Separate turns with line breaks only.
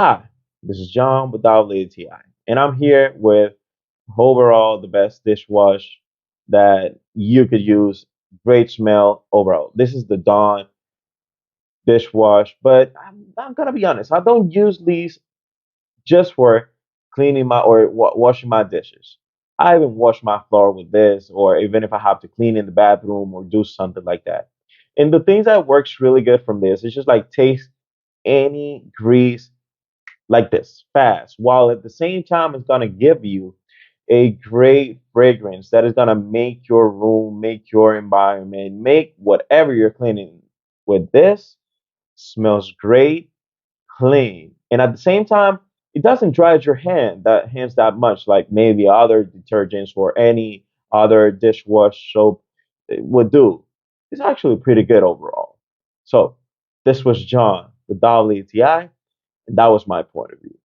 Hi, this is John with WTI, and I'm here with overall the best dishwash that you could use. Great smell overall. This is the Dawn dishwash, but I'm gonna be honest, I don't use these just for cleaning my or washing my dishes. I even wash my floor with this, or even if I have to clean in the bathroom or do something like that. And the things that works really good from this is just like taste any grease like this fast, while at the same time it's going to give you a great fragrance that is going to make your room, make your environment, make whatever you're cleaning with this smells great, clean, and at the same time it doesn't dry out your hands that much like maybe other detergents or any other dishwash soap would do. It's actually pretty good overall. So this was John with WTI, and that was my point of view.